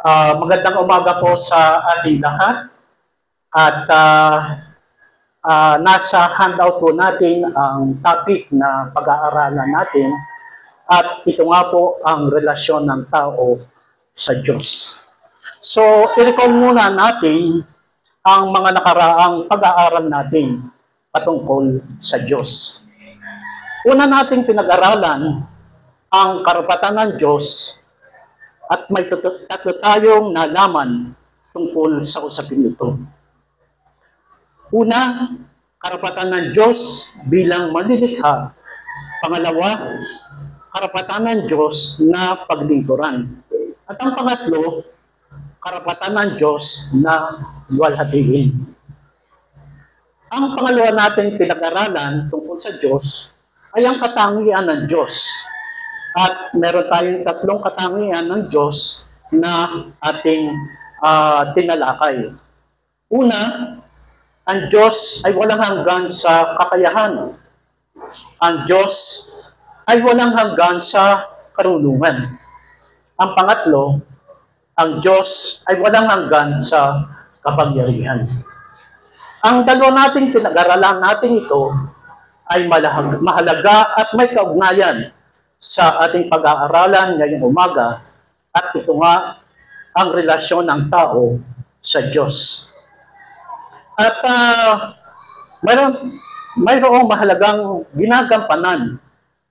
Magandang umaga po sa ating lahat at nasa handout po natin ang topic na pag-aaralan natin at ito nga po ang relasyon ng tao sa Diyos. So, i-recall muna natin ang mga nakaraang pag-aaral natin patungkol sa Diyos. Una nating pinag-aralan ang karapatan ng Diyos at may tatlo tayong nalaman tungkol sa usapin ito. Una, karapatan ng Diyos bilang manlilikha. Pangalawa, karapatan ng Diyos na paglingkuran. At ang pangatlo, karapatan ng Diyos na luwalhatiin. Ang pangalawa natin pinag-aralan tungkol sa Diyos ay ang katangian ng Diyos. At meron tayong tatlong katangian ng Diyos na ating tinalakay. Una, ang Diyos ay walang hanggan sa kakayahan. Ang Diyos ay walang hanggan sa karunungan. Ang pangatlo, ang Diyos ay walang hanggan sa kapangyarihan. Ang dalawa nating pinag-aralan natin ito ay mahalaga at may kaugnayan sa ating pag-aaralan ngayong umaga at ito nga ang relasyon ng tao sa Diyos. At mayroong mahalagang ginagampanan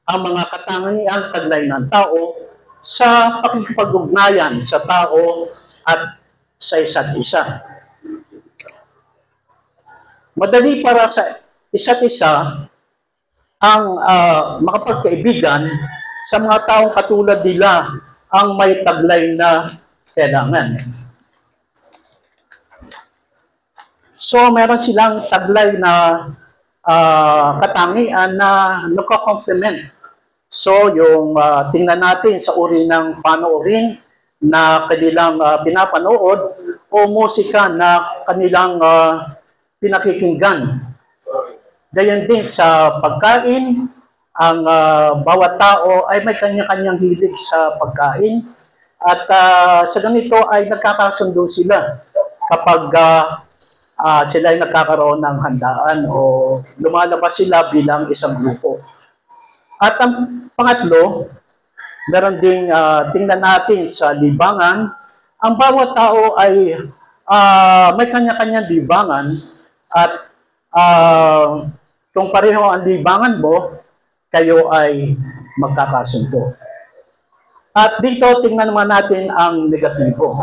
ang mga katangiang taglay ng tao sa pakikipag-ugnayan sa tao at sa isa't isa. Madali para sa isa't isa ang makapagkaibigan sa mga taong katulad nila ang may taglay na kailangan. So, meron silang taglay na katangian na nagko-complement. So, yung tingnan natin sa uri ng panoorin na kanilang pinapanood o musika na kanilang pinakikinggan. Gayon din sa pagkain, ang bawat tao ay may kanya-kanyang hilig sa pagkain at sa ganito ay nagkakasundo sila kapag sila ay nagkakaroon ng handaan o lumalabas sila bilang isang grupo. At ang pangatlo, meron ding tingnan natin sa libangan, ang bawat tao ay may kanya-kanyang libangan at kung pareho ang libangan mo, kayo ay magkakasundo. At dito, tingnan naman natin ang negatibo.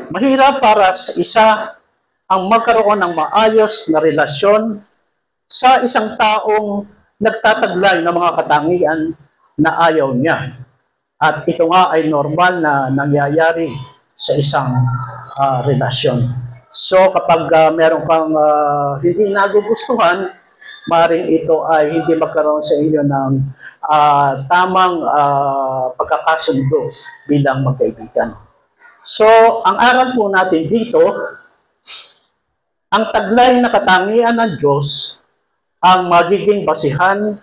Mahirap para sa isa ang magkaroon ng maayos na relasyon sa isang taong nagtataglay ng mga katangian na ayaw niya. At ito nga ay normal na nangyayari sa isang relasyon. So kapag meron kang hindi nagugustuhan, maring ito ay hindi magkaroon sa inyo ng tamang pagkakasundo bilang magkaibigan. So, ang aral po natin dito, ang taglay na katangian ng Diyos ang magiging basihan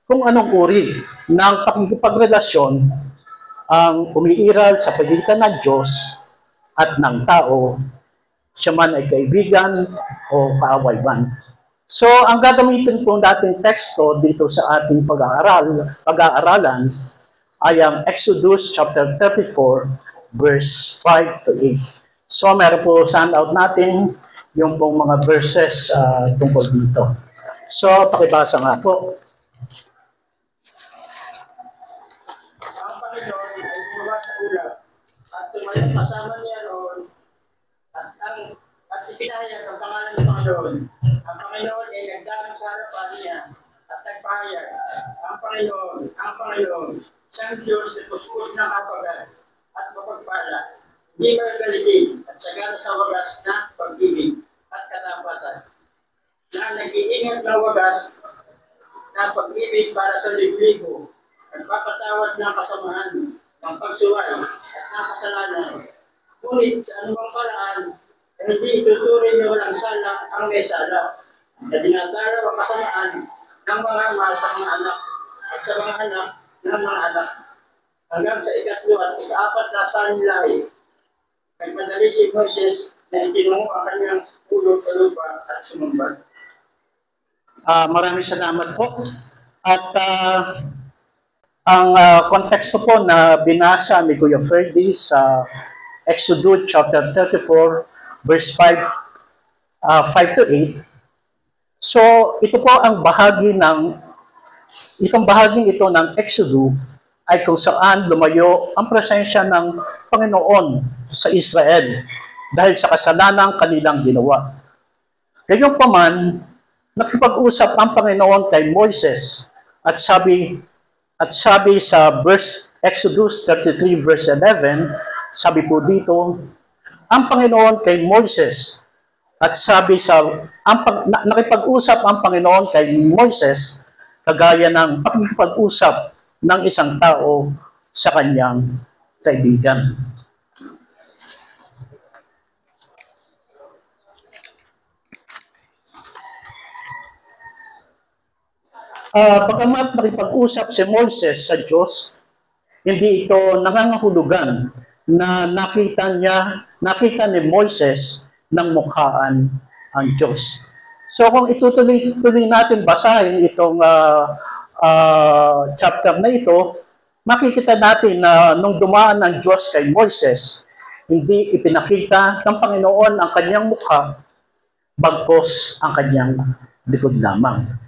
kung anong uri ng pakikipagrelasyon ang umiiral sa pagitan ng Diyos at ng tao, siya man ay kaibigan o kaaway man. So, ang gagamitin po natin teksto dito sa ating pag-aaralan ay ang Exodus chapter 34, verse 5 to 8. So, meron po sa handout natin yung pong mga verses tungkol dito. So, pakibasa nga po. Ang Panginoon ay gumawa sa ulap at tumayo kasama niya roon at ipinahayag ang pangalan ng Panginoon. Ang Panginoon ay nagdaan sa harapan niya at nagpahayag. Ang Panginoon, siyang Diyos na kuskus ng kapagal at mapagpala, hindi magalitin at sagana sa wagas na pag-ibig at katapatan, na nag-iingat ng wagas na pag-ibig para sa libligo, nagpapatawad ng kasamahan, ng pagsuway at ng kasalanan. Ngunit sa anumang paraan, hindi ituturing na walang sala ang may sala, na dinadalaw ang kasamaan ng mga ama sa mga anak at sa mga anak ng mga anak, hanggang sa ikatlo at ikaapat na sanlahi nagmadali si Moses na itinungo ang kanyang ulo sa lupa at sumamba. Maraming salamat po. At ang konteksto po na binasa ni Kuya Ferdy sa Exodus chapter 34, verse 5 to 8. So, ito po ang itong bahaging ito ng Exodus ay kung saan lumayo ang presensya ng Panginoon sa Israel dahil sa kasalanang kanilang ginawa. Gayunpaman, nakipag-usap ang Panginoon kay Moises at sabi sa Exodus 33 verse 11, sabi po dito, ang Panginoon kay Moises at nakipag-usap ang Panginoon kay Moises kagaya ng pakikipag-usap ng isang tao sa kanyang kaibigan. Pagkamat nakipag-usap si Moises sa Diyos, hindi ito nangangahulugan na nakita ni Moises ng mukhaan ang Diyos. So kung itutuloy natin basahin itong chapter na ito, makikita natin na nung dumaan ng Diyos kay Moises, hindi ipinakita ng Panginoon ang kanyang mukha, bagkus ang kanyang likod lamang.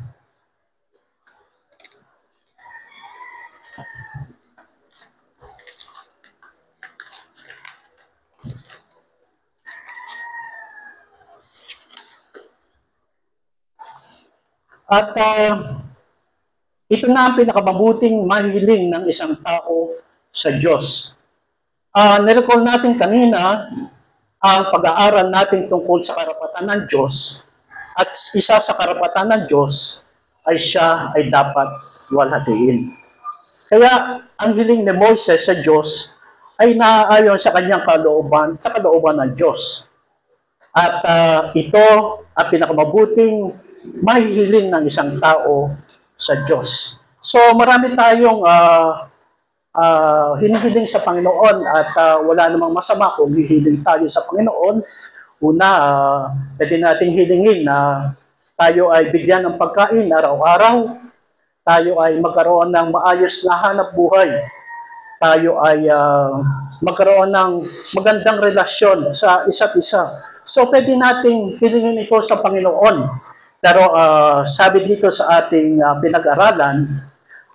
At ito na ang pinakamabuting mahiling ng isang tao sa Diyos. Nirecall natin kanina ang pag-aaral natin tungkol sa karapatan ng Diyos at isa sa karapatan ng Diyos ay siya ay dapat luwalhatiin. Kaya ang hiling ni Moises sa Diyos ay naaayon sa kanyang kalooban, sa kalooban ng Diyos. At ito ang pinakamabuting mahihiling ng isang tao sa Diyos. So marami tayong hinihiling sa Panginoon at wala namang masama kung hihiling tayo sa Panginoon. Una, pwede nating hilingin na tayo ay bigyan ng pagkain araw-araw, tayo ay magkaroon ng maayos na hanap buhay, tayo ay magkaroon ng magandang relasyon sa isa't isa. So pwede nating hilingin ito sa Panginoon. Pero sabi dito sa ating pinag-aralan,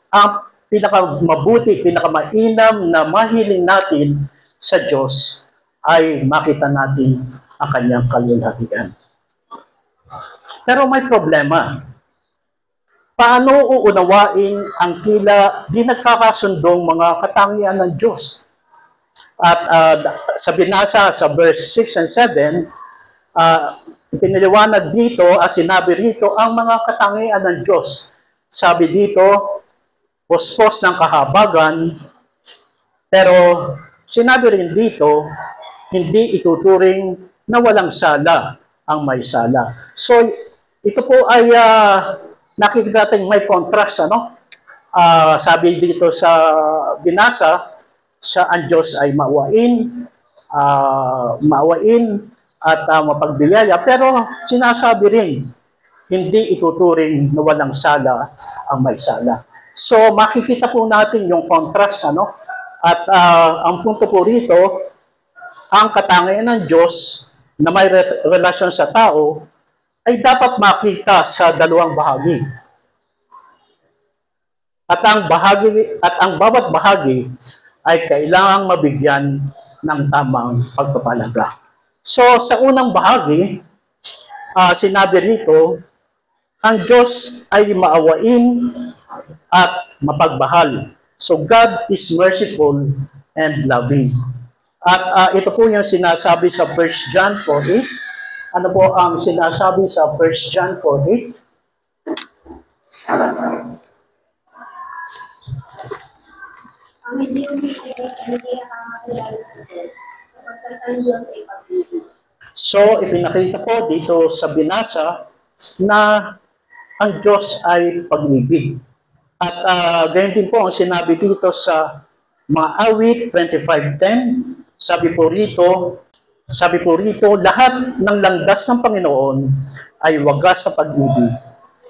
ang pinakamabuti, pinakamainam na mahiling natin sa Diyos ay makita natin ang kanyang kaluwalhatian. Pero may problema. Paano uunawain ang tila di nagkakasundong mga katangian ng Diyos? At sa binasa sa verse 6 and 7, ipiniliwanag dito, sinabi rito, ang mga katangian ng Diyos. Sabi dito, puspos ng kahabagan, pero sinabi rin dito, hindi ituturing na walang sala ang may sala. So, ito po ay nakikita natin may contrast, ano? Sabi dito sa binasa, ang Diyos ay maawain at mapagbiyaya, pero sinasabi rin, hindi ituturing na walang sala ang may sala. So makikita po natin yung contrast, ano? At ang punto po rito, ang katangian ng Diyos na may relasyon sa tao ay dapat makita sa dalawang bahagi. At ang bawat bahagi ay kailangang mabigyan ng tamang pagpapalaga. So, sa unang bahagi, sinabi rito, ang Diyos ay maawain at mapagbahal. So, God is merciful and loving. At ito po yung sinasabi sa 1 John 4:8. Ano po ang sinasabi sa 1 John 4:8? Ang hindi umibig, hindi nakakakilala ng Diyos. Sapagkat ang Diyos ay pag-ibig. So, ipinakita po dito sa binasa na ang Diyos ay pag-ibig. At ganyan din po ang sinabi dito sa mga awit 25:10. Sabi po rito, Sabi po rito, lahat ng landas ng Panginoon ay wagas sa pag-ibig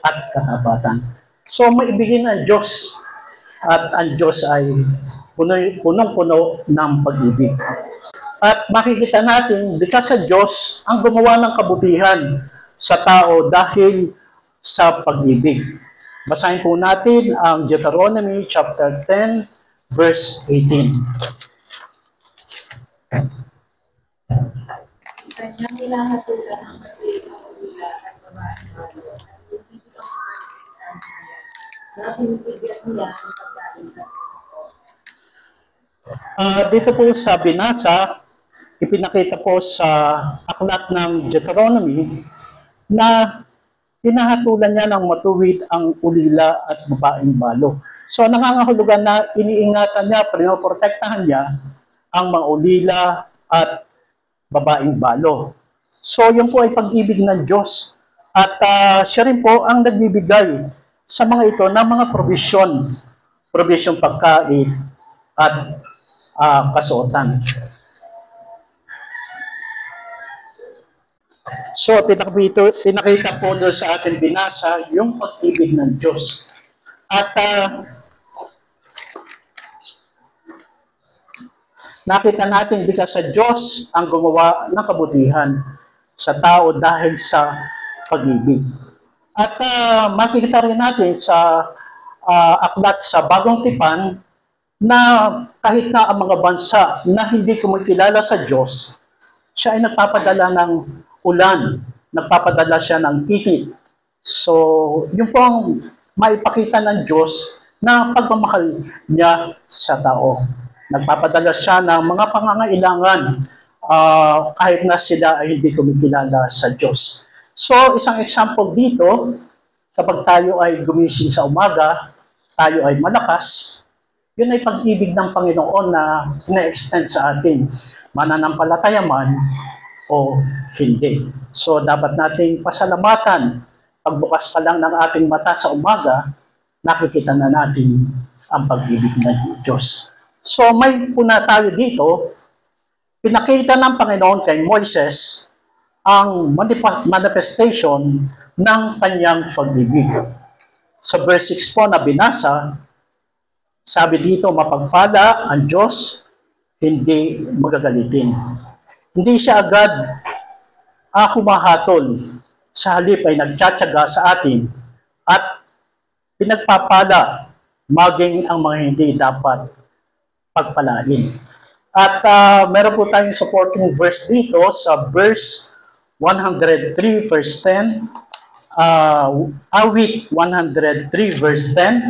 at katapatan. So maibigin ang Diyos at ang Diyos ay punong-puno ng pag-ibig. At makikita natin, dika sa Diyos ang gumawa ng kabutihan sa tao dahil sa pag-ibig. Basahin po natin ang Deuteronomy chapter 10, verse 18. Kanyang nilahatulan ang matuwid ng ulila at babaeng balo at ibig ang mga na pinipigyan niya ang pagkain sa Pasko. Dito po sa binasa, ipinakita po sa aklat ng Deuteronomy na hinahatulan niya ng matuwid ang ulila at babaeng balo. So nangangahulugan na iniingatan niya, pinoprotektahan niya ang mga ulila at babaeng balo. So yun po ay pag-ibig ng Diyos. At siya rin po ang nagbibigay sa mga ito ng mga provision pagkain at kasuotan. So pinakita po doon sa ating binasa yung pag-ibig ng Diyos. At nakita natin dito sa Diyos ang gumawa ng kabutihan sa tao dahil sa pag-ibig. At makikita rin natin sa aklat sa Bagong Tipan na kahit na ang mga bansa na hindi kumikilala sa Diyos, siya ay nagpapadala ng ulan, nagpapadala siya ng ikit. So, yun po ang maipakita ng Diyos na pagmamahal niya sa tao. Nagpapadala siya ng mga pangangailangan kahit na sila ay hindi kumikilala sa Diyos. So, isang example dito, kapag tayo ay gumising sa umaga, tayo ay malakas, yun ay pag-ibig ng Panginoon na ina-extend sa atin, mananampalataya man o hindi. So, dapat nating pasalamatan. Pagbukas pa lang ng ating mata sa umaga, nakikita na natin ang pag-ibig ng Diyos. So, may puna tayo dito, pinakita ng Panginoon kay Moises ang manifestation ng kanyang pag-ibig. Sa verse 6 po na binasa, sabi dito, mapagpala ang Diyos, hindi magagalitin. Hindi siya agad humahatol, sa halip ay nagtsatsaga sa atin at pinagpapala maging ang mga hindi dapat pagpalain. At meron po tayong supporting verse dito sa verse 103 verse 10, awit 103 verse 10.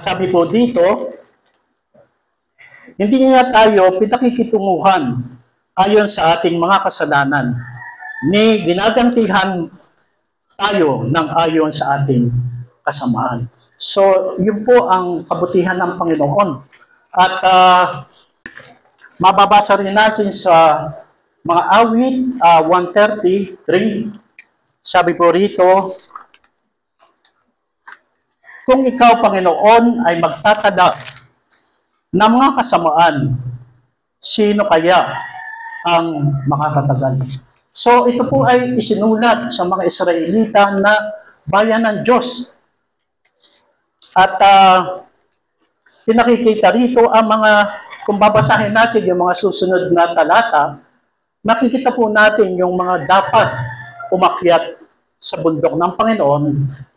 Sabi po dito, hindi nga tayo pinakikitunguhan ayon sa ating mga kasalanan, ni ginagantihan tayo ng ayon sa ating kasamaan. So, yun po ang kabutihan ng Panginoon. At mababasa rin natin sa mga awit 133, sabi po rito, kung ikaw, Panginoon, ay magtatada ng mga kasamaan, sino kaya ang makakatagal? So, ito po ay isinulat sa mga Israelita na bayan ng Diyos. At pinakikita rito ang mga, kung babasahin natin yung mga susunod na talata, makikita po natin yung mga dapat umakyat sa bundok ng Panginoon.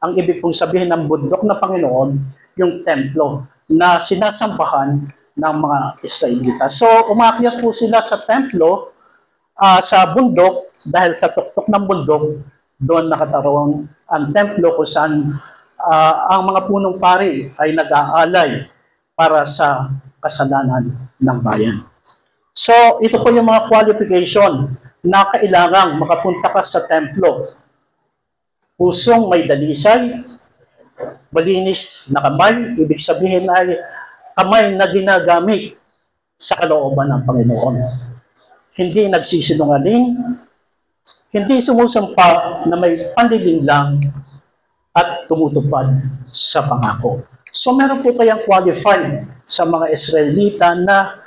Ang ibig pong sabihin ng bundok ng Panginoon, yung templo na sinasambahan ng mga Israelita. So, umakyat po sila sa templo, sa bundok, dahil sa tuktok ng bundok, doon nakataroon ang templo kung saan ang mga punong pari ay nag-aalay para sa kasalanan ng bayan. So, ito po yung mga qualification na kailangang makapunta ka sa templo. Pusong may dalisay, malinis na kamay, ibig sabihin ay kamay na ginagamit sa kalooban ng Panginoon. Hindi nagsisinungaling, hindi sumusampa na may panlilinlang at tumutupad sa pangako. So meron po kayang qualified sa mga Israelita na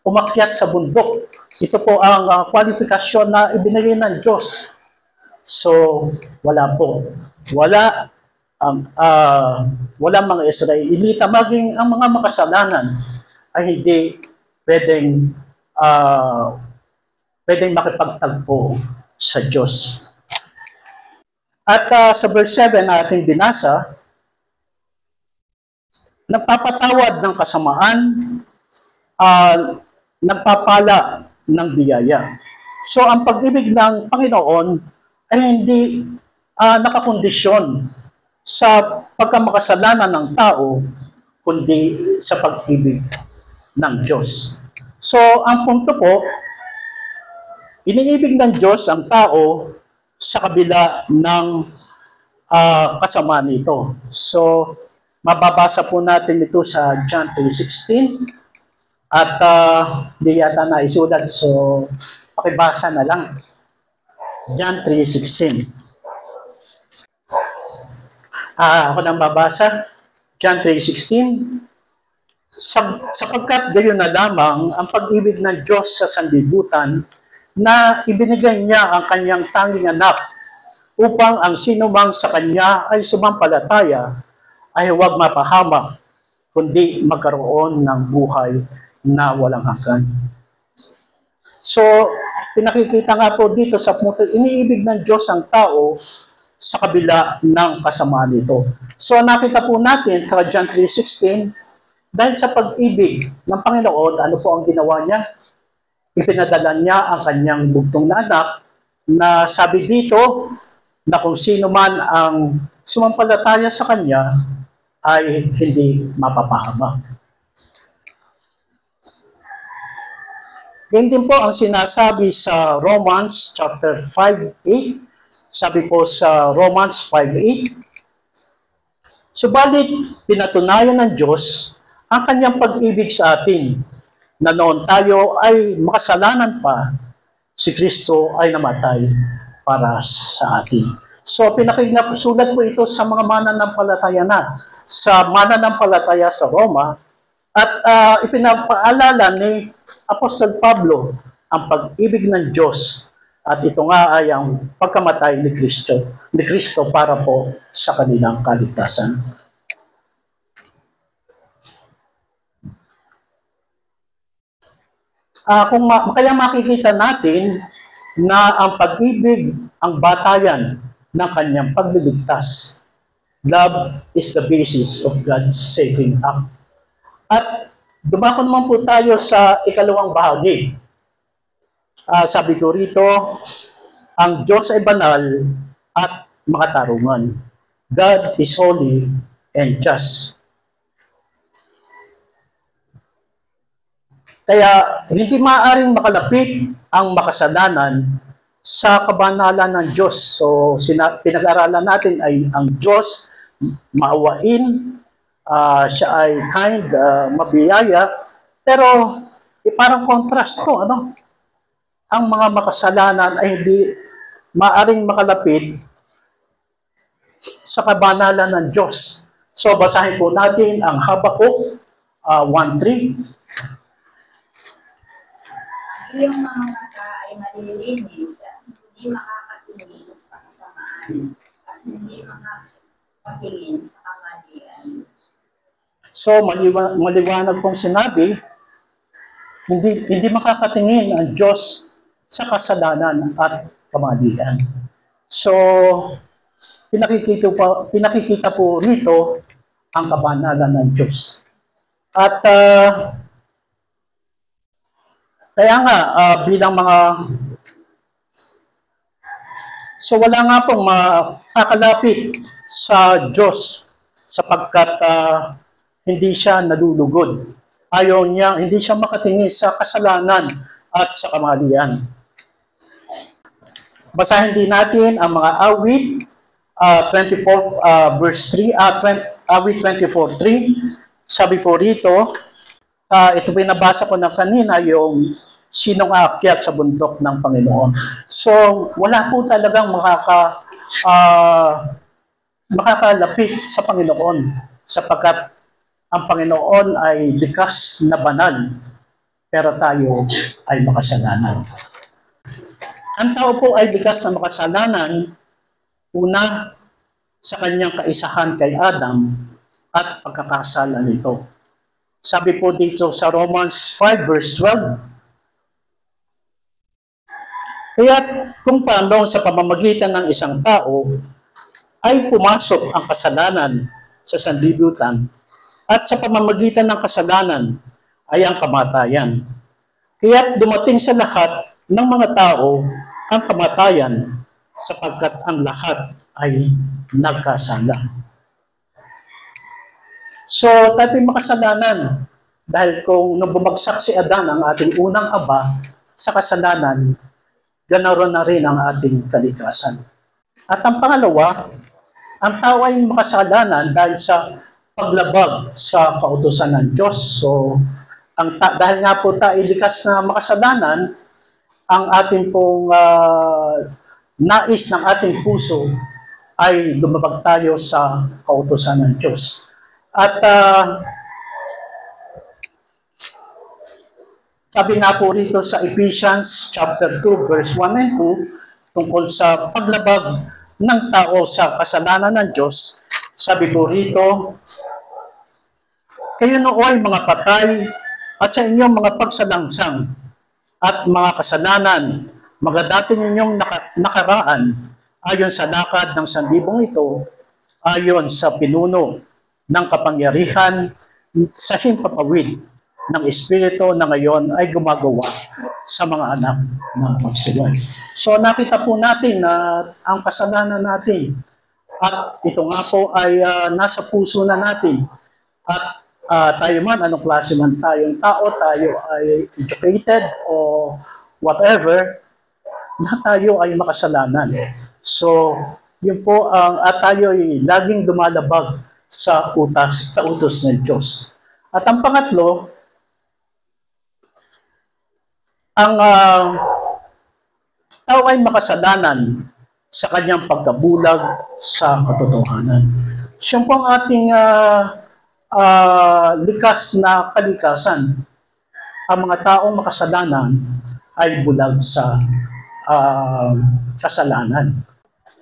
umakyat sa bundok. Ito po ang kwalifikasyon na ibinigay ng Diyos. So, wala po. Walang mga Israelita, maging ang mga makasalanan ay hindi pwedeng makipagtagpo sa Diyos. At sa verse 7 na ating binasa, nagpapatawad ng kasamaan, nagpapala ng biyaya. So, ang pag-ibig ng Panginoon ay hindi nakakondisyon sa pagkamakasalanan ng tao, kundi sa pag-ibig ng Diyos. So, ang punto po, iniibig ng Diyos ang tao sa kabila ng kasamaan nito. So, mababasa po natin ito sa John 3:16 at di yata na isulat, so pakibasa na lang. John 3:16. Ako nang babasa. John 3:16. Sapagkat gayon na lamang ang pag-ibig ng Diyos sa sanlibutan na ibinigay niya ang kanyang tanging anak upang ang sinumang sa kanya ay sumampalataya ay huwag mapahamak, kundi magkaroon ng buhay na walang hanggan. So, pinakikita nga po dito sa punto, iniibig ng Diyos ang tao sa kabila ng kasamaan nito. So, nakita po natin sa John 3:16, dahil sa pag-ibig ng Panginoon, ano po ang ginawa niya? Ipinadala niya ang kanyang bugtong na anak na sabi dito na kung sino man ang sumampalataya sa kanya ay hindi mapapahamak. Yan din po ang sinasabi sa Romans chapter 5:8. Sabi po sa Romans 5:8, subalit pinatunayan ng Diyos ang kanyang pag-ibig sa atin, na noon tayo ay makasalanan pa, si Kristo ay namatay para sa atin. So, pinakisulat po ito sa mga mananampalataya na, sa mananampalataya sa Roma, at ipinapaalala ni Apostol Pablo ang pag-ibig ng Diyos, at ito nga ay ang pagkamatay ni Kristo para po sa kanilang kaligtasan. Kaya makikita natin na ang pag-ibig ang batayan ng kanyang pagliligtas. Love is the basis of God's saving act. At dumako naman po tayo sa ikalawang bahagi. Sabi ko rito, ang Diyos ay banal at makatarungan. God is holy and just. Kaya hindi maaaring makalapit ang makasalanan sa kabanalan ng Diyos. So, pinag-aralan natin ay ang Diyos, maawain, siya ay kind, mabiyaya, pero parang contrast to, ano? Ang mga makasalanan ay hindi maaaring makalapit sa kabanalan ng Diyos. So, basahin po natin ang Habakuk 1:3. Iyong mga mata ay malilinis at hindi makakatingin sa kasamaan at hindi makapatingin sa kamalian. So, maliwanag pong sinabi, hindi makakatingin ang Diyos sa kasalanan at kamalian. So, pinakikita po rito ang kabanalan ng Diyos. At kaya nga, bilang mga... So, wala nga pong makakalapit sa Diyos sapagkat hindi siya nalulugod. Hindi siya makatingin sa kasalanan at sa kamalian. Basahin din natin ang mga awit 24 verse 3, awit 24:3. Sabi po rito, ito pinabasa ko na kanina, yung sinong aakyat sa bundok ng Panginoon. So, wala po talagang makakalapit sa Panginoon sapagkat ang Panginoon ay likas na banal pero tayo ay makasalanan. Ang tao po ay likas na makasalanan, una, sa kanyang kaisahan kay Adam at pagkakasala nito. Sabi po dito sa Romans 5 verse 12, kaya kung paano sa pamamagitan ng isang tao ay pumasok ang kasalanan sa sanlibutan at sa pamamagitan ng kasalanan ay ang kamatayan. Kaya dumating sa lahat ng mga tao ang kamatayan sapagkat ang lahat ay nagkasala. So, tayo ay makasalanan dahil kung nung bumagsak si Adan, ang ating unang aba, sa kasalanan, ganoon na rin ang ating kalikasan. At ang pangalawa, ang tao ay makasalanan dahil sa paglabag sa kautusan ng Diyos. So, dahil nga po tayo likas na makasalanan, ang ating pong nais ng ating puso ay lumabag tayo sa kautusan ng Diyos. At sabi nga po rito sa Ephesians chapter 2 verse 1 and 2 tungkol sa paglabag ng tao sa kasalanan ng Diyos, sabi po rito, kayo nooy mga patay at sa inyong mga pagsalangsang at mga kasalanan, mga dati ninyong nakaraan ayon sa lakad ng sanlibong ito, ayon sa pinuno ng kapangyarihan sa himpapawid ng Espiritu na ngayon ay gumagawa sa mga anak ng magsiluway. So nakita po natin na ang kasalanan natin at ito nga po ay nasa puso na natin. At tayo man, anong klase man tayong tao, tayo ay educated o whatever, na tayo ay makasalanan. So, yun po at tayo ay laging dumalabag sa utos ng Diyos. At ang pangatlo, ang tao ay makasalanan sa kanyang pagkabulag sa katotohanan. Siya po ang ating likas na kalikasan. Ang mga taong makasalanan ay bulag sa kasalanan.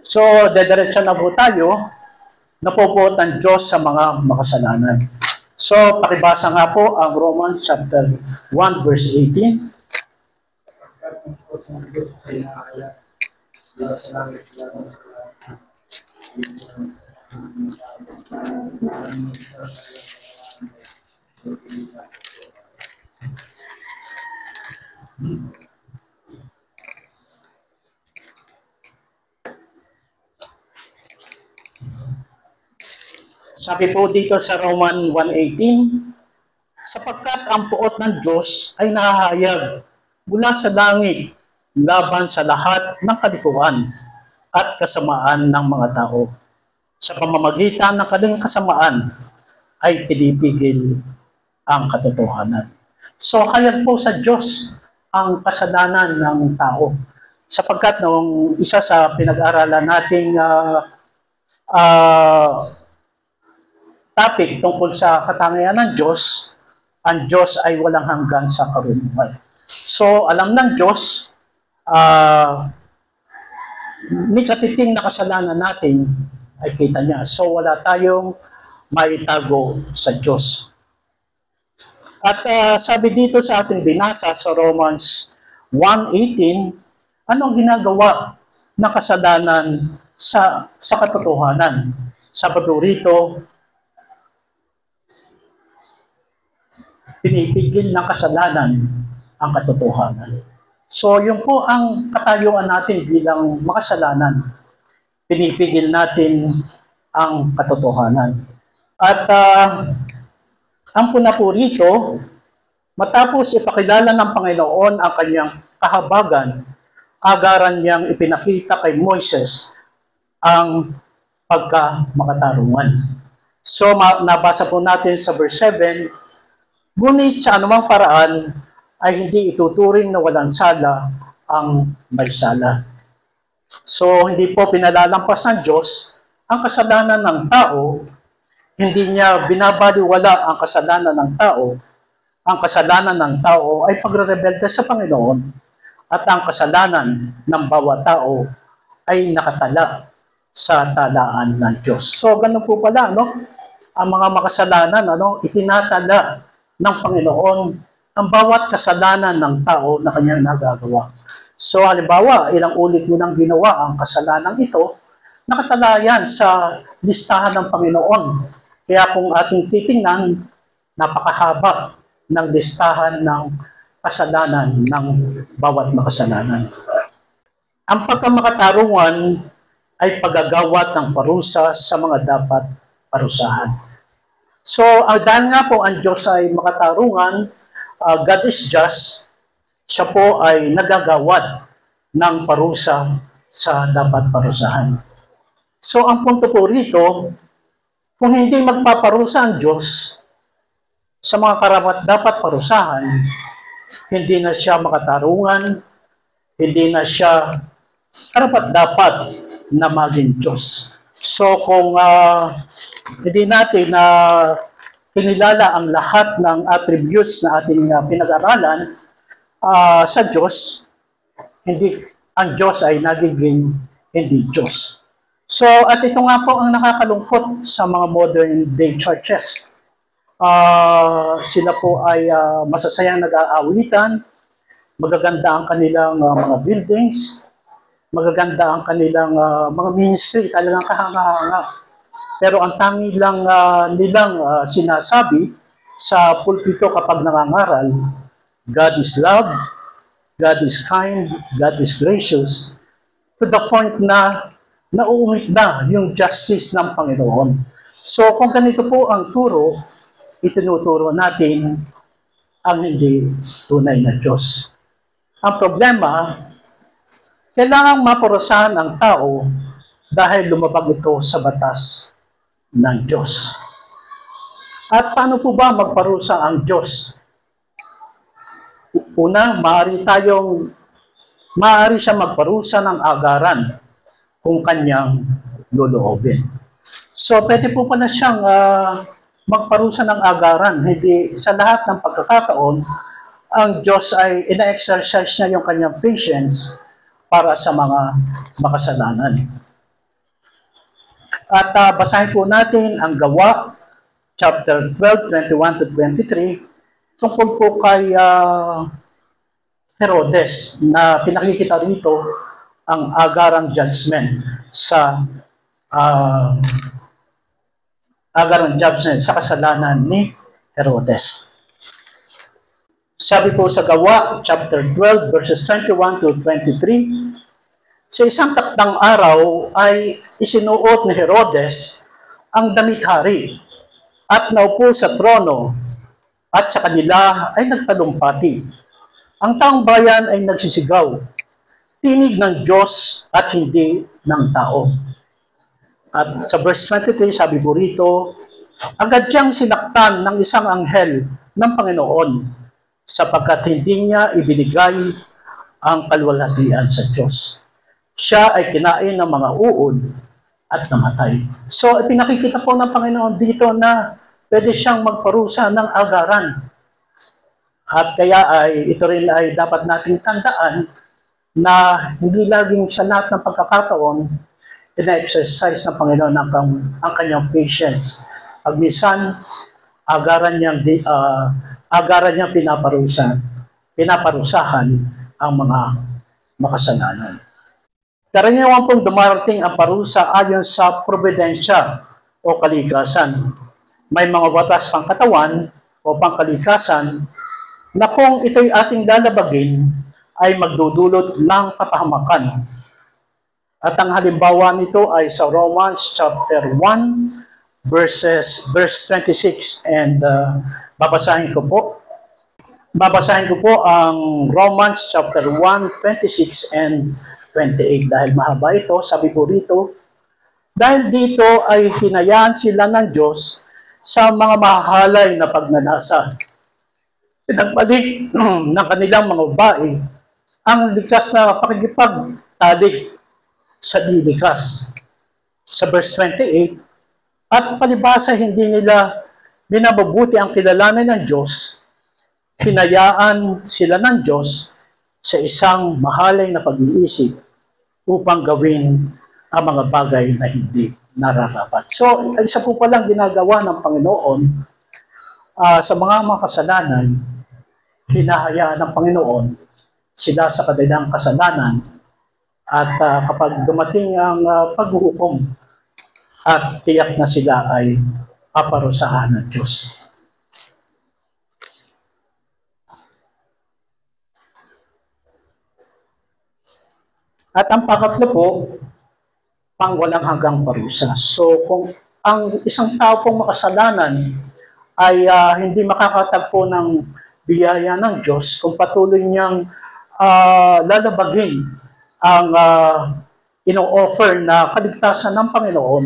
So, dediretso na po tayo, napopuot ng Diyos sa mga makasalanan. So, pakibasa nga po ang Romans chapter 1 verse 18. Sabi po dito sa Roman 1:18, sapagkat ang puot ng Diyos ay nahahayag mula sa langit laban sa lahat ng kalikuan at kasamaan ng mga tao. Sa pamamagitan ng kanilang kasamaan ay pinipigil ang katotohanan. So, hayag po sa Diyos ang kasalanan ng tao. Sapagkat nung isa sa pinag-aralan nating topic tungkol sa katangian ng Diyos, ang Diyos ay walang hanggan sa karunungan. So, alam ng Diyos, ni katiting na kasalanan natin ay kita niya. So, wala tayong maitago sa Diyos. At sabi dito sa ating binasa sa Romans 1:18, anong ginagawa ng kasalanan sa katotohanan? Sabi po rito, pinipigil ng kasalanan ang katotohanan. So, yun po ang katayuan natin bilang makasalanan. Pinipigil natin ang katotohanan. At ang puna po rito, matapos ipakilala ng Panginoon ang kanyang kahabagan, agaran niyang ipinakita kay Moises ang pagkamakatarungan. So, nabasa po natin sa verse 7, ngunit sa anumang paraan ay hindi ituturing na walang sala ang may sala. So, hindi po pinalalampas ng Diyos ang kasalanan ng tao, hindi niya binabaliwala ang kasalanan ng tao, ang kasalanan ng tao ay pagrerebelde sa Panginoon at ang kasalanan ng bawat tao ay nakatala sa talaan ng Diyos. So, ganun po pala, no? Ang mga makasalanan, itinatala ng Panginoon ang bawat kasalanan ng tao na kanyang nagagawa. So, halimbawa, ilang ulit mo nang ginawa ang kasalanan ito, nakatala yan sa listahan ng Panginoon. Kaya kung ating titingnan, napakahaba ng listahan ng kasalanan ng bawat makasalanan. Ang pagkamakatarungan ay paggagawat ng parusa sa mga dapat parusahan. So, dahil nga po ang Diyos ay makatarungan, God is just, siya po ay nagagawad ng parusa sa dapat parusahan. So, ang punto po rito, kung hindi magpaparusa ang Diyos sa mga karapat dapat parusahan, hindi na siya makatarungan, hindi na siya karapat dapat na maging Diyos. So, kung hindi natin na kinilala ang lahat ng attributes na ating pinag-aralan sa Diyos, ang Diyos ay nagiging hindi Diyos. So, at ito nga po ang nakakalungkot sa mga modern day churches. Sila po ay masasayang nag-aawitan, magaganda ang kanilang mga buildings, magaganda ang kanilang mga ministry, talagang kahanga-hanga. Pero ang tangi lang nilang sinasabi sa pulpito kapag nangangaral, God is love, God is kind, God is gracious, to the point na nauumit na yung justice ng Panginoon. So kung ganito po ang turo, itinuturo natin ang hindi tunay na Diyos. Ang problema, kailangang maparusahan ang tao dahil lumabag ito sa batas ng Diyos. At paano po ba magparusa ang Diyos? Una, maaari siya magparusa ng agaran kung kanyang loloobin. So, pwede po pala siyang magparusa ng agaran. Hindi sa lahat ng pagkakataon, ang Diyos ay ina-exercise niya yung kanyang patience para sa mga makasalanan. At basahin po natin ang Gawa, chapter 12, 21 to 23, tungkol po kay Herodes, na pinakikita rito ang agarang judgment sa kasalanan ni Herodes. Sabi po sa Gawa, chapter 12, verses 21 to 23, sa isang takdang araw ay isinuot ni Herodes ang damit hari at naupo sa trono at sa kanila ay nagtalumpati. Ang taong bayan ay nagsisigaw, tinig ng Diyos at hindi ng tao. At sa verse 23, sabi po rito, agad siyang sinaktan ng isang anghel ng Panginoon sapagkat hindi niya ibinigay ang kalwalhatian sa Diyos. Siya ay kinain ng mga uod at namatay. So, pinakikita po ng Panginoon dito na pwede siyang magparusa ng agaran. At kaya ito rin ay dapat nating tandaan na hindi laging sa lahat ng pagkakataon ina-exercise ng Panginoon ang kanyang patience. Pag minsan, agaran niyang pinaparusahan ang mga makasalanan. Karaniwan pong dumarating ang parusa ayon sa probidensya o kalikasan. May mga batas pang katawan o pangkalikasan na kung ito'y ating lalabagin ay magdudulot ng kapahamakan. At ang halimbawa nito ay sa Romans chapter 1 verse 26, and babasahin ko po ang Romans chapter 1, 26 and 28 dahil mahaba ito. Sabi po rito, dahil dito ay hinayaan sila ng Diyos sa mga mahalay na pagnanasa. Pinagbalik ng kanilang mga babae ang likas na pakikipagtalik sa dilikas. Sa verse 28, at palibasa hindi nila binababuti ang kilalanan ng Diyos, hinayaan sila ng Diyos sa isang mahalay na pag-iisip upang gawin ang mga bagay na hindi nararapat. So, isa po palang ginagawa ng Panginoon sa mga makasalanan, hinahayaan ng Panginoon sila sa kanilang kasalanan at kapag dumating ang paghuhukom at tiyak na sila ay paparusahan ng Diyos. At ang pangatlo po, pang walang hanggang parusa. So kung ang isang tao pong makasalanan ay hindi makakatagpo ng biyaya ng Diyos, kung patuloy niyang lalabagin ang ino-offer na kaligtasan ng Panginoon,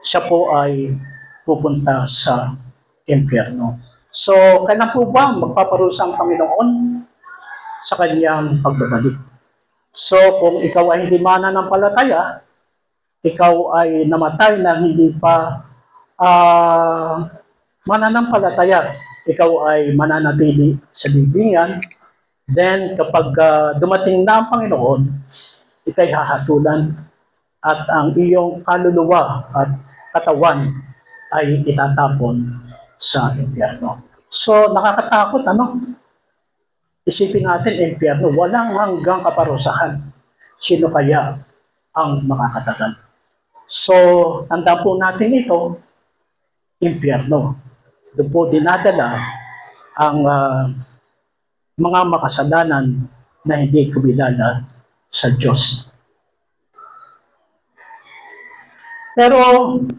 siya po ay pupunta sa impyerno. So, kailan po ba magpaparusa ang Panginoon? Sa kanyang pagbabalik. So, kung ikaw ay hindi mananampalataya, ikaw ay namatay na hindi pa mananampalataya, ikaw ay mananatili sa libingan, then kapag dumating na ang Panginoon, ikay hahatulan at ang iyong kaluluwa at katawan ay itatapon sa impyerno. So, nakakatakot, ano? Isipin natin, impyerno, walang hanggang kaparusahan. Sino kaya ang makakatagal? So, tandaan po natin ito, impyerno. Doon po dinadala ang mga makasalanan na hindi kumilala sa Diyos. Pero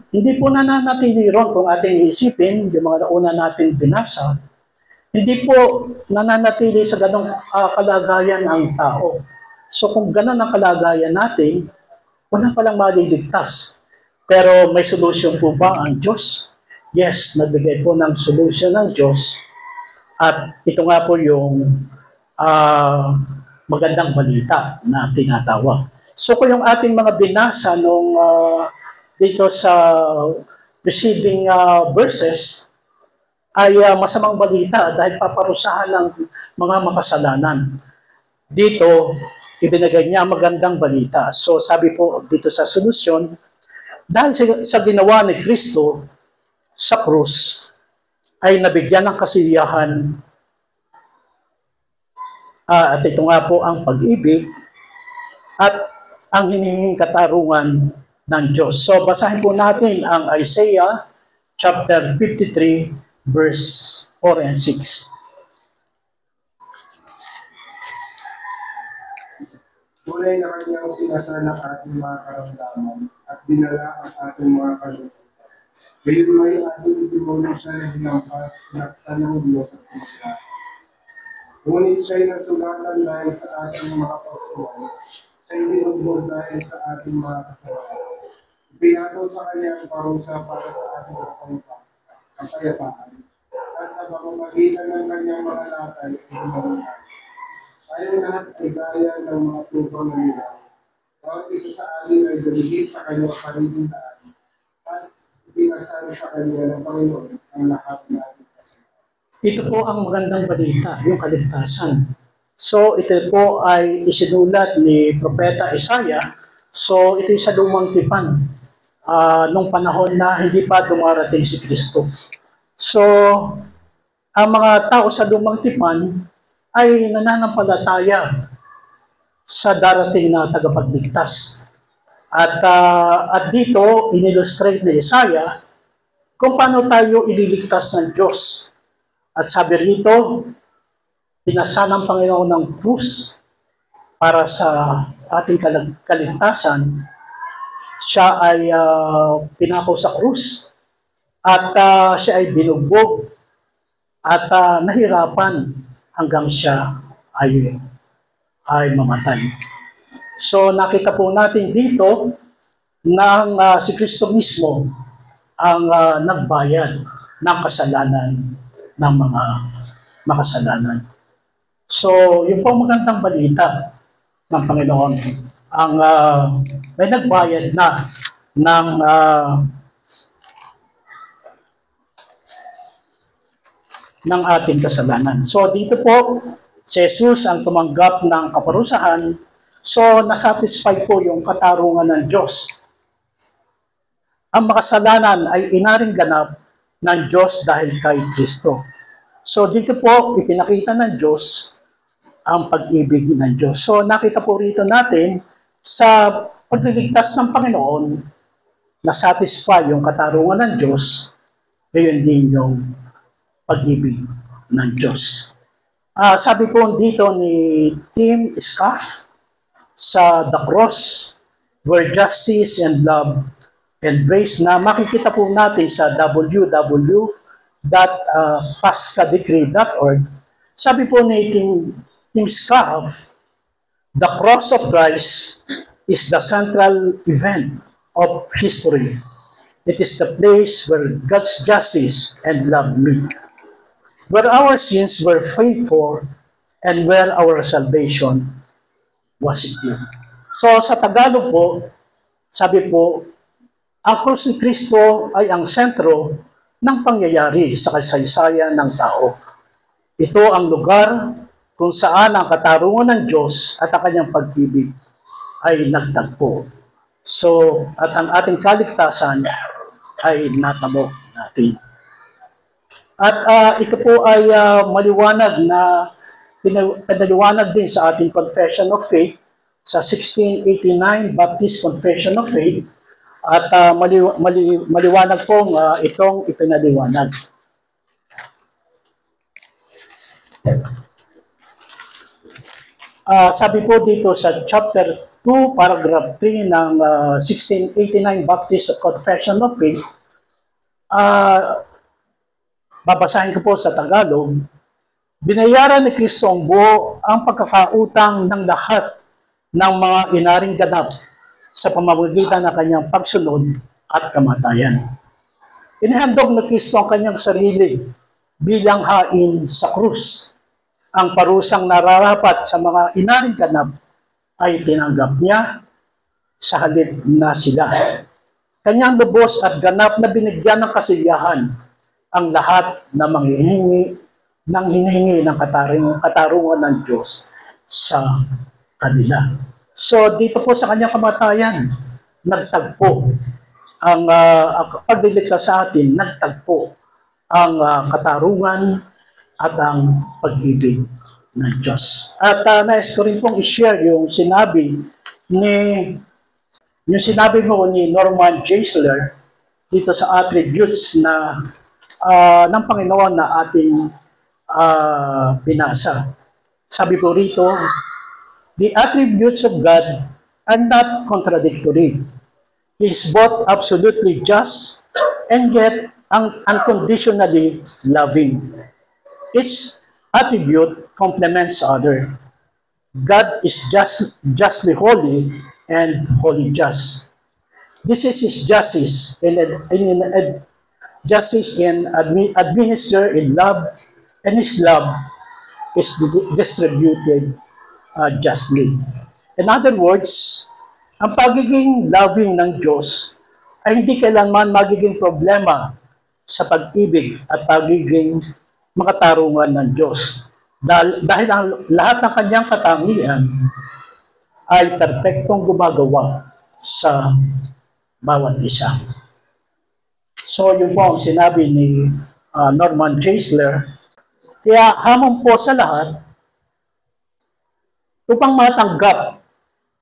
hindi po nananatili ron kung ating iisipin, yung mga nauna natin binasa, hindi po nananatili sa ganong kalagayan ang tao. So kung ganon ang kalagayan natin, wala palang maliligtas. Pero may solusyon po ba ang Diyos? Yes, nagbigay po ng solusyon ng Diyos. At ito nga po yung magandang balita na tinatawag. So kung yung ating mga binasa nung dito sa preceding verses, ay masamang balita dahil paparusahan ng mga makasalanan. Dito, ibinigay niya magandang balita. So sabi po dito sa solusyon, dahil sa ginawa ni Kristo sa krus, ay nabigyan ng kasiyahan at ito nga po ang pag-ibig at ang hinihinging katarungan ng Diyos. So basahin po natin ang Isaiah chapter 53 verse 4 and 6. Tunay na kanyang sinasal ng ating mga karamdaman at dinala ang ating mga kaluluwa. Ngayon may ating itinulong siya na hinampas na tanong Diyos at kumaglas. Ngunit siya'y nasulatan dahil sa ating mga pagsuway. Siya'y binugbog dahil sa ating mga kasalanan. Ipinato sa kanya ang parusa para sa ating kapayapaan. At sa pamamagitan ng kanyang mga latay ay gumawa. Tayong lahat ay gaya ng mga tubang na nilaw. Bawat isa sa atin ay dumigis sa kanyang sariling daan. At ipinasal sa kanya ng Panginoon ang lahat na ating kasalanan. Ito po ang magandang balita, yung kaligtasan. So ito po ay isinulat ni Propeta Isaiah. So ito sa lumang tipan nung panahon na hindi pa dumarating si Kristo. So ang mga tao sa lumang tipan ay nananampalataya sa darating na tagapagligtas. At dito, in-illustrate ni Isaiah kung paano tayo ililigtas ng Diyos. At sabi rito, pinasa ng Panginoon ng krus para sa ating kaligtasan. Siya ay pinako sa krus at siya ay binugbog at nahirapan hanggang siya ay mamatay. So nakita po natin dito na si Kristo mismo ang nagbayad ng kasalanan ng mga makasalanan. So yun po ang magandang balita ng Panginoon. Ang may nagbayad na ng ng ating kasalanan. So dito po, si Jesus ang tumanggap ng kaparusahan. So nasatisfy po yung katarungan ng Diyos. Ang makasalanan ay inaring ganap ng Diyos dahil kay Kristo. So dito po, ipinakita ng Diyos ang pag-ibig ng Diyos. So nakita po rito natin sa pagliligtas ng Panginoon, na-satisfy yung katarungan ng Diyos, gayon din yung pag-ibig ng Diyos. Sabi po dito ni Tim Scaff, sa The Cross, where justice and love and grace, na makikita po natin sa www.pascadecree.org. Sabi po ni Tim Scaff, the cross of Christ is the central event of history. It is the place where God's justice and love meet, where our sins were paid for, and where our salvation was secured. So sa Tagalog po, sabi po, ang krus ni Kristo ay ang sentro ng pangyayari sa kasaysayan ng tao. Ito ang lugar kung saan ang katarungan ng Diyos at ang kanyang pag-ibig ay nagtagpo. So, at ang ating kaligtasan ay natamo natin. At ito po ay maliwanag na pinaliwanag din sa ating Confession of Faith sa 1689 Baptist Confession of Faith, at maliwanag pong itong ipinaliwanag. Sabi po dito sa chapter 2, paragraph 3 ng 1689 Baptist Confession of Faith, babasahin ko po sa Tagalog. Binayaran ni Kristo ang buo ang pagkakautang ng lahat ng mga inaring ganap sa pamamagitan ng kanyang pagsunod at kamatayan. Inihandog ni Kristo ang kanyang sarili bilang hain sa krus. Ang parusang nararapat sa mga inaring ganap ay tinanggap niya sa halip na sila. Kanyang lubos at ganap na binigyan ng kasiyahan ang lahat na hinihingi ng katarungan ng Diyos sa kanila. So dito po sa kanyang kamatayan, nagtagpo ang paglilikha sa atin, nagtagpo ang katarungan at ang pag-ibig ng Diyos. At nais ko rin pong i-share yung sinabi mo ni Norman Geisler dito sa attributes na ng Panginoon na ating binasa. Sabi po rito, the attributes of God are not contradictory. He is both absolutely just and yet unconditionally loving. Each attribute complements other. God is justly holy and wholly just. This is His justice administer in love, and His love is distributed justly. In other words, ang pagiging loving ng Diyos ay hindi kailanman magiging problema sa pag-ibig at pagiging makatarungan ng Diyos. Dahil ang lahat ng kanyang katangian ay perpektong gumagawa sa bawat isa. So yun po ang sinabi ni Norman Geisler. Kaya hamon po sa lahat, upang matanggap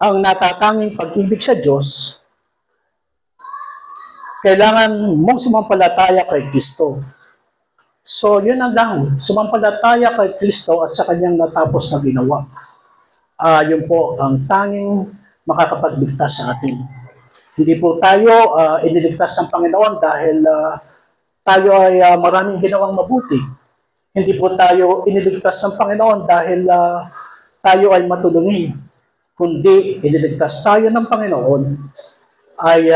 ang natatanging pag-ibig sa Diyos, kailangan mong sumampalataya kay Kristo. So, yun ang lang, sumampalataya kay Kristo at sa kanyang natapos na ginawa. Yun po ang tanging makakapagligtas sa atin. Hindi po tayo iniligtas ng Panginoon dahil tayo ay maraming ginawang mabuti. Hindi po tayo iniligtas ng Panginoon dahil tayo ay matulungin. Kundi iniligtas tayo ng Panginoon ay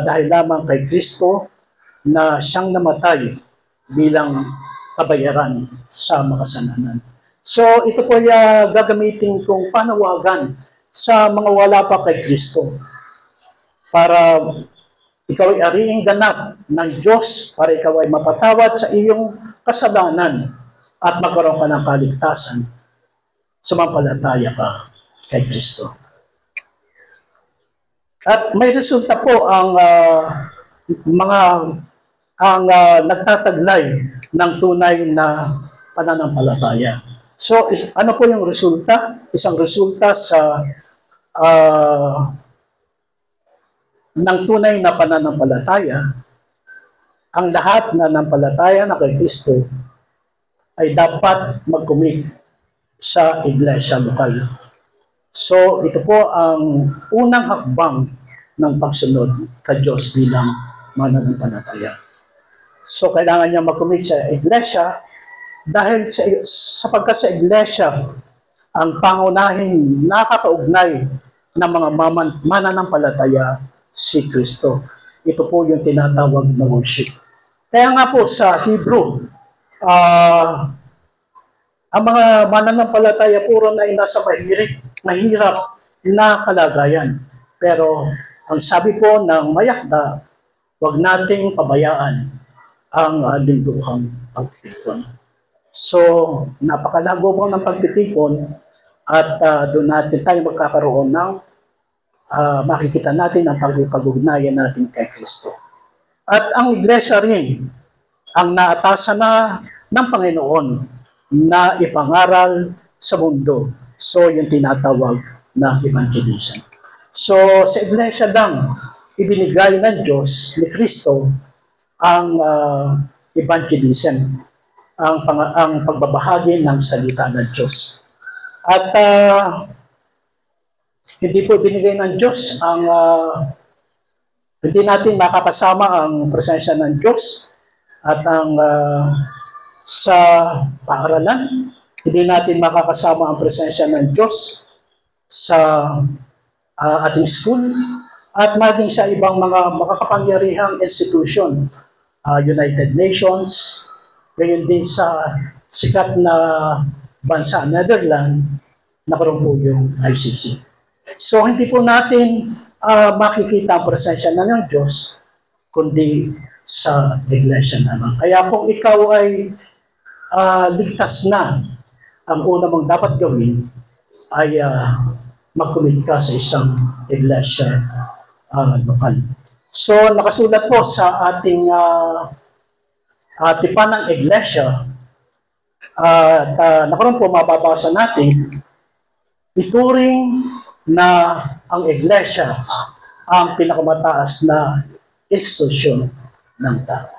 dahil lamang kay Kristo na siyang namatay bilang kabayaran sa makasalanan. So ito po ay gagamitin kong panawagan sa mga wala pa kay Kristo para ikaw ay ariing ganap ng Diyos para ikaw ay mapatawad sa iyong kasalanan at magkaroon ka ng kaligtasan. Sumampalataya ka kay Kristo. At may resulta po ang nagtataglay ng tunay na pananampalataya. So, ano po yung resulta? Isang resulta sa ng tunay na pananampalataya, ang lahat na nampalataya na kay Kristo ay dapat mag-commit sa iglesia lokal. So, ito po ang unang hakbang ng pagsunod kay Diyos bilang mananampalataya. So, kailangan niya mag-commit sa iglesia dahil sapagkat sa iglesia ang pangunahing nakakaugnay ng mga mananampalataya si Kristo. Ito po yung tinatawag na worship. Kaya nga po sa Hebrew, ang mga mananampalataya puro na ay nasa mahirap na kalagayan. Pero ang sabi po ng mayakda, huwag nating pabayaan ang lingguhang pagtitipon. So, napakalago po ng pagtitipon at doon natin tayo magkakaroon ng makikita natin ang pag-ugnayan natin kay Kristo. At ang iglesia rin ang naatasan na ng Panginoon na ipangaral sa mundo. So, yung tinatawag na evangelism. So, sa iglesia lang, ibinigay ng Diyos ni Kristo ang evangelism, ang pagbabahagi ng salita ng Diyos. At hindi po binigay ng Diyos ang hindi natin makakasama ang presensya ng Diyos at ang sa paaralan, hindi natin makakasama ang presensya ng Diyos sa ating school at maging sa ibang mga makakapangyarihang institution, United Nations, gayon din sa sikat na bansa, Netherlands, nakaroon po yung ICC. So, hindi po natin makikita ang presensya ng Diyos, kundi sa iglesia naman. Kaya kung ikaw ay ligtas na, ang una mong dapat gawin ay mag-commit ka sa isang iglesia lokal. So, nakasulat po sa ating tipan ng iglesia at nakaroon po mababasa natin, ituring na ang iglesia ang pinakamataas na institusyon ng tao.